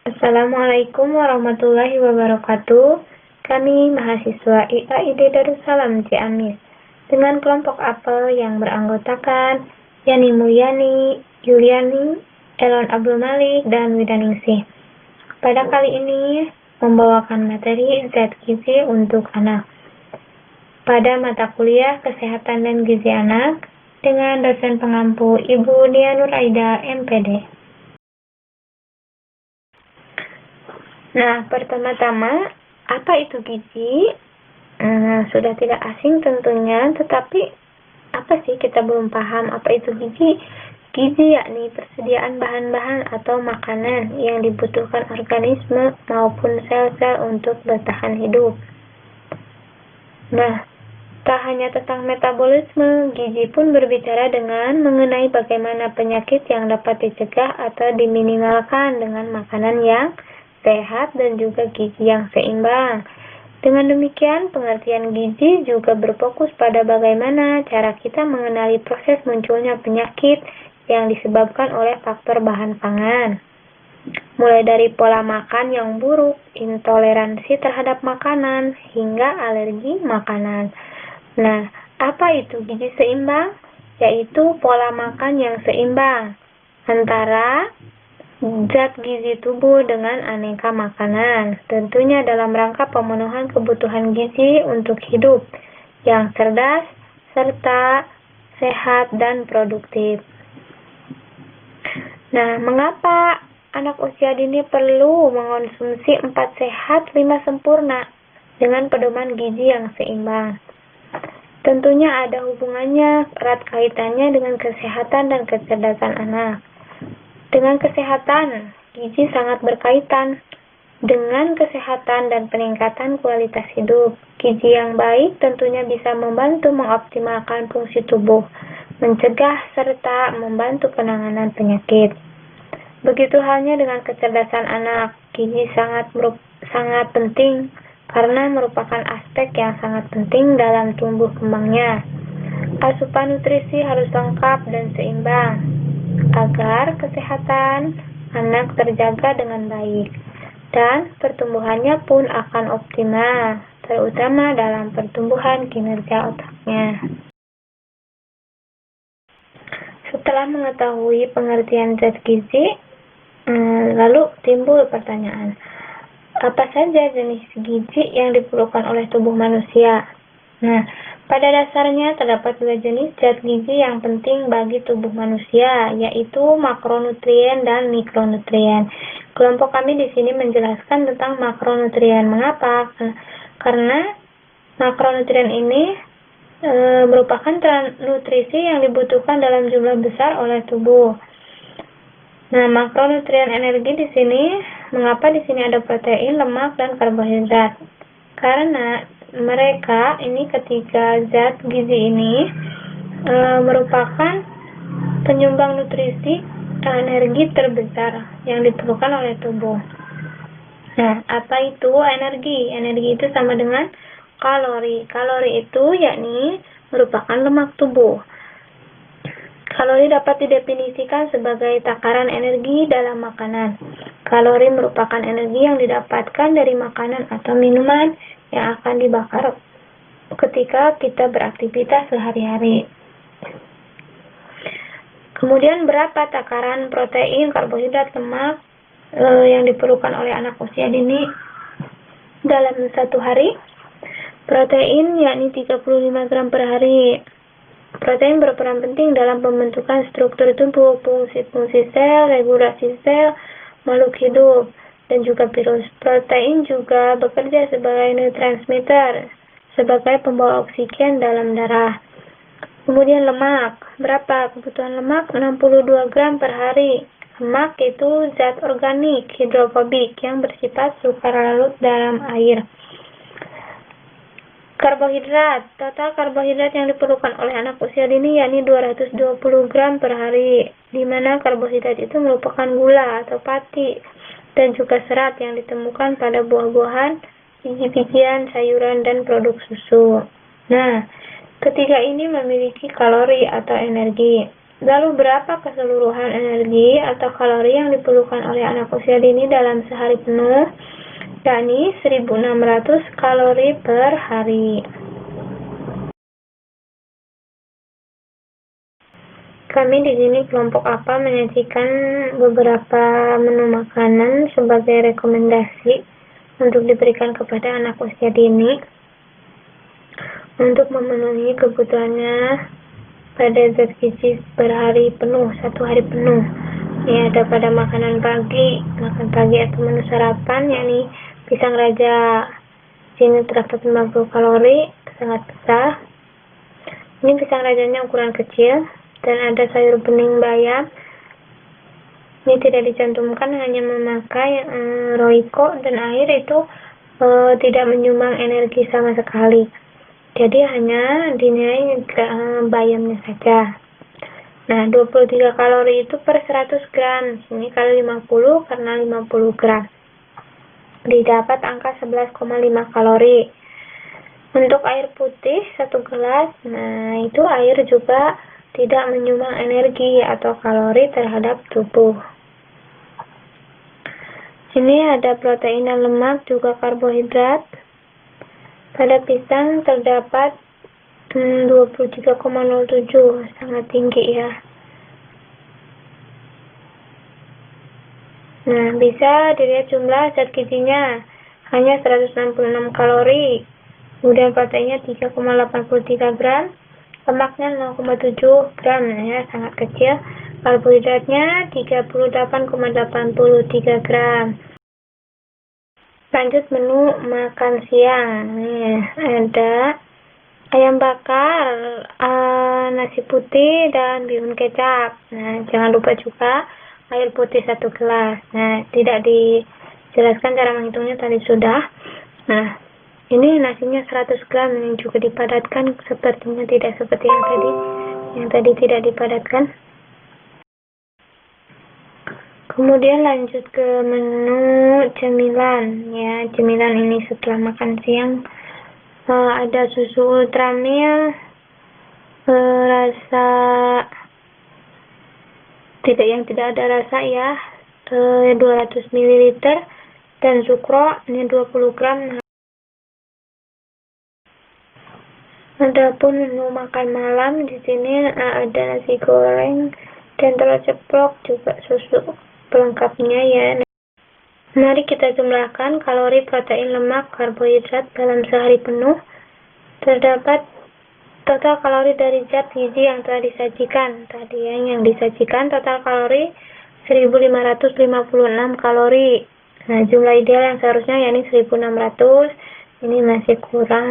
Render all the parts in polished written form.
Assalamualaikum warahmatullahi wabarakatuh. Kami mahasiswa IAID Darussalam Ciamis dengan kelompok apel yang beranggotakan Yani Mulyani, Yuliani, Elon Abdul Malik, dan Widaningsih. Pada kali ini membawakan materi zat gizi untuk anak pada mata kuliah Kesehatan dan Gizi Anak dengan dosen pengampu Ibu Nia Nuraida, MPD. Nah, pertama-tama, apa itu gizi? Sudah tidak asing tentunya, tetapi apa sih kita belum paham apa itu gizi? Gizi yakni persediaan bahan-bahan atau makanan yang dibutuhkan organisme maupun sel-sel untuk bertahan hidup. Nah, tak hanya tentang metabolisme, gizi pun berbicara dengan mengenai bagaimana penyakit yang dapat dicegah atau diminimalkan dengan makanan yang sehat dan juga gizi yang seimbang. Dengan demikian, pengertian gizi juga berfokus pada bagaimana cara kita mengenali proses munculnya penyakit yang disebabkan oleh faktor bahan pangan. Mulai dari pola makan yang buruk, intoleransi terhadap makanan, hingga alergi makanan. Nah, apa itu gizi seimbang? Yaitu pola makan yang seimbang antara zat gizi tubuh dengan aneka makanan, tentunya dalam rangka pemenuhan kebutuhan gizi untuk hidup yang cerdas, serta sehat dan produktif. Nah, mengapa anak usia dini perlu mengonsumsi 4 sehat, 5 sempurna dengan pedoman gizi yang seimbang? Tentunya ada hubungannya erat kaitannya dengan kesehatan dan kecerdasan anak. Dengan kesehatan, gizi sangat berkaitan dengan kesehatan dan peningkatan kualitas hidup. Gizi yang baik tentunya bisa membantu mengoptimalkan fungsi tubuh, mencegah serta membantu penanganan penyakit. Begitu halnya dengan kecerdasan anak, gizi sangat penting karena merupakan aspek yang sangat penting dalam tumbuh kembangnya. Asupan nutrisi harus lengkap dan seimbang agar kesehatan anak terjaga dengan baik dan pertumbuhannya pun akan optimal, terutama dalam pertumbuhan kinerja otaknya. Setelah mengetahui pengertian zat gizi, lalu timbul pertanyaan, apa saja jenis gizi yang diperlukan oleh tubuh manusia? Nah, pada dasarnya terdapat 2 jenis zat gizi yang penting bagi tubuh manusia, yaitu makronutrien dan mikronutrien. Kelompok kami di sini menjelaskan tentang makronutrien. Mengapa? Karena makronutrien ini merupakan nutrisi yang dibutuhkan dalam jumlah besar oleh tubuh. Nah, makronutrien energi di sini, mengapa di sini ada protein, lemak, dan karbohidrat? Karena mereka ini ketiga zat gizi ini merupakan penyumbang nutrisi energi terbesar yang diperlukan oleh tubuh. Nah, apa itu energi? Energi itu sama dengan kalori. Kalori itu yakni merupakan lemak tubuh. Kalori dapat didefinisikan sebagai takaran energi dalam makanan. Kalori merupakan energi yang didapatkan dari makanan atau minuman yang akan dibakar ketika kita beraktivitas sehari-hari. Kemudian berapa takaran protein, karbohidrat, lemak yang diperlukan oleh anak usia dini dalam satu hari? Protein yakni 35 gram per hari. Protein berperan penting dalam pembentukan struktur tubuh, fungsi-fungsi sel, regulasi sel, makhluk hidup, dan juga virus. Protein juga bekerja sebagai neurotransmitter, sebagai pembawa oksigen dalam darah. Kemudian lemak. Berapa kebutuhan lemak? 62 gram per hari. Lemak itu zat organik hidrofobik yang bersifat sukar larut dalam air. Karbohidrat. Total karbohidrat yang diperlukan oleh anak usia dini yakni 220 gram per hari, di mana karbohidrat itu merupakan gula atau pati dan juga serat yang ditemukan pada buah-buahan, biji-bijian, sayuran, dan produk susu. Nah, ketiga ini memiliki kalori atau energi. Lalu berapa keseluruhan energi atau kalori yang diperlukan oleh anak usia dini dalam sehari penuh? Yakni 1.600 kalori per hari. Kami di sini kelompok apa menyajikan beberapa menu makanan sebagai rekomendasi untuk diberikan kepada anak usia dini untuk memenuhi kebutuhannya pada zat gizi per hari penuh, satu hari penuh. Ini ada pada makanan pagi, makan pagi atau menu sarapan, yakni pisang raja. Sini terdapat 50 kalori, sangat besar. Ini pisang rajanya ukuran kecil dan ada sayur bening bayam. Ini tidak dicantumkan, hanya memakai roiko dan air, itu tidak menyumbang energi sama sekali. Jadi hanya dinilai bayamnya saja. Nah, 23 kalori itu per 100 gram. Sini kali 50 karena 50 gram. Didapat angka 11,5 kalori. Untuk air putih 1 gelas, nah itu air juga tidak menyumbang energi atau kalori terhadap tubuh. Sini ada protein dan lemak, juga karbohidrat. Pada pisang terdapat 23,07, sangat tinggi ya. Nah, bisa dilihat jumlah zat gizinya, hanya 166 kalori. Kemudian proteinnya 3,83 gram, lemaknya 0,7 gram, ya sangat kecil. Karbohidratnya 38,83 gram. Lanjut menu makan siang. Nih, ada ayam bakar, nasi putih, dan bihun kecap. Nah, jangan lupa juga air putih 1 gelas. Nah, tidak dijelaskan cara menghitungnya tadi sudah. Nah, ini nasinya 100 gram yang juga dipadatkan, sepertinya tidak seperti yang tadi tidak dipadatkan. Kemudian lanjut ke menu cemilan, ya. Cemilan ini setelah makan siang ada susu ultramilk rasa tidak ada rasa ya, 200 ml, dan sukro ini 20 gram. Adapun menu makan malam di sini ada nasi goreng dan telur ceplok, juga susu pelengkapnya ya. Mari kita jumlahkan kalori, protein, lemak, karbohidrat dalam sehari penuh. Terdapat total kalori dari zat gizi yang telah disajikan. Tadi yang disajikan total kalori 1.556 kalori. Nah, jumlah ideal yang seharusnya yakni 1.600. Ini masih kurang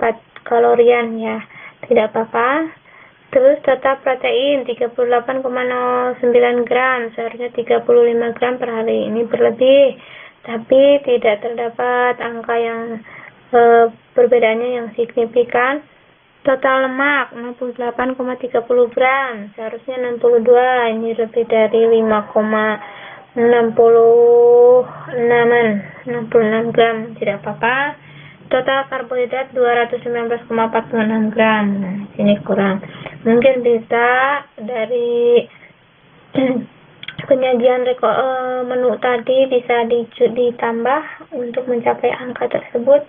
4 kalorian ya. Tidak apa-apa. Terus total protein 38,09 gram, seharusnya 35 gram per hari. Ini berlebih, tapi tidak terdapat angka yang perbedaannya yang signifikan. Total lemak 68,30 gram, seharusnya 62. Ini lebih dari 5,66 gram, tidak apa-apa. Total karbohidrat 219,46 gram. Nah, sini kurang. Mungkin bisa dari penyajian menu tadi bisa ditambah untuk mencapai angka tersebut.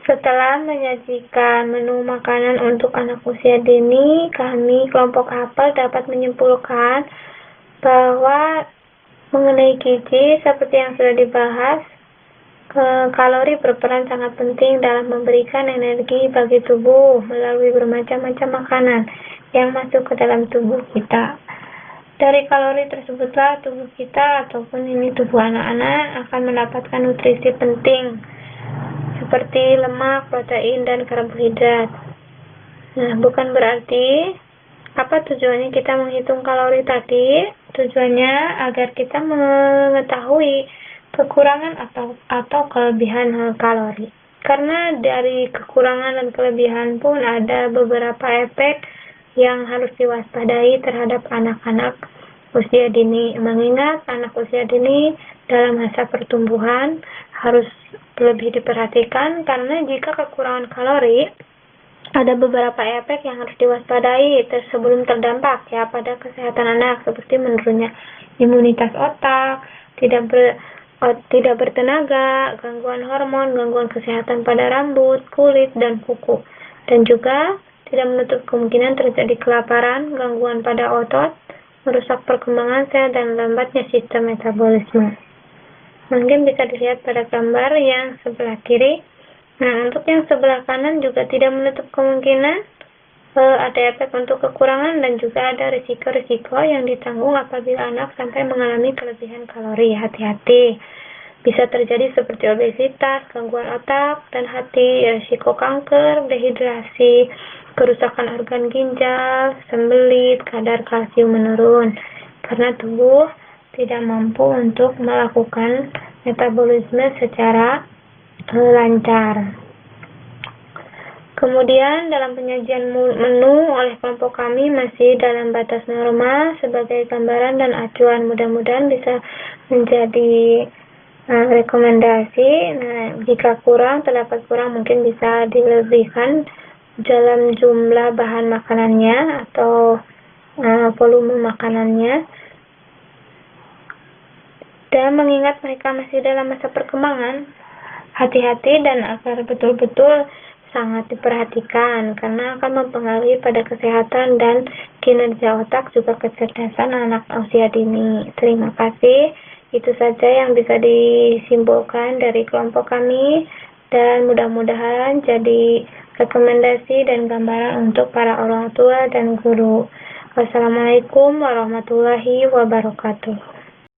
Setelah menyajikan menu makanan untuk anak usia dini, kami kelompok apel dapat menyimpulkan bahwa mengenai gizi seperti yang sudah dibahas, kalori berperan sangat penting dalam memberikan energi bagi tubuh melalui bermacam-macam makanan yang masuk ke dalam tubuh kita. Dari kalori tersebutlah tubuh kita ataupun ini tubuh anak-anak akan mendapatkan nutrisi penting seperti lemak, protein, dan karbohidrat. Nah, bukan berarti apa tujuannya kita menghitung kalori tadi? Tujuannya agar kita mengetahui kekurangan atau kelebihan kalori. Karena dari kekurangan dan kelebihan pun ada beberapa efek yang harus diwaspadai terhadap anak-anak usia dini. Mengingat anak usia dini dalam masa pertumbuhan harus lebih diperhatikan, karena jika kekurangan kalori Ada beberapa efek yang harus diwaspadai sebelum terdampak ya pada kesehatan anak, seperti menurunnya imunitas otak, tidak bertenaga, gangguan hormon, gangguan kesehatan pada rambut, kulit, dan kuku. Dan juga tidak menutup kemungkinan terjadi kelaparan, gangguan pada otot, merusak perkembangan sel, dan lambatnya sistem metabolisme. Mungkin bisa dilihat pada gambar yang sebelah kiri. Nah, untuk yang sebelah kanan juga tidak menutup kemungkinan ada efek untuk kekurangan dan juga ada risiko-risiko yang ditanggung apabila anak sampai mengalami kelebihan kalori. Hati-hati, bisa terjadi seperti obesitas, gangguan otak dan hati, risiko kanker, dehidrasi, kerusakan organ ginjal, sembelit, kadar kalsium menurun karena tubuh tidak mampu untuk melakukan metabolisme secara lancar. Kemudian dalam penyajian menu oleh kelompok kami masih dalam batas normal sebagai gambaran dan acuan, mudah-mudahan bisa menjadi rekomendasi. Nah, jika terdapat kurang mungkin bisa dilebihkan dalam jumlah bahan makanannya atau volume makanannya. Dan mengingat mereka masih dalam masa perkembangan, hati-hati dan agar betul-betul sangat diperhatikan karena akan mempengaruhi pada kesehatan dan kinerja otak juga kecerdasan anak usia dini. Terima kasih. Itu saja yang bisa disimpulkan dari kelompok kami dan mudah-mudahan jadi rekomendasi dan gambaran untuk para orang tua dan guru. Wassalamualaikum warahmatullahi wabarakatuh.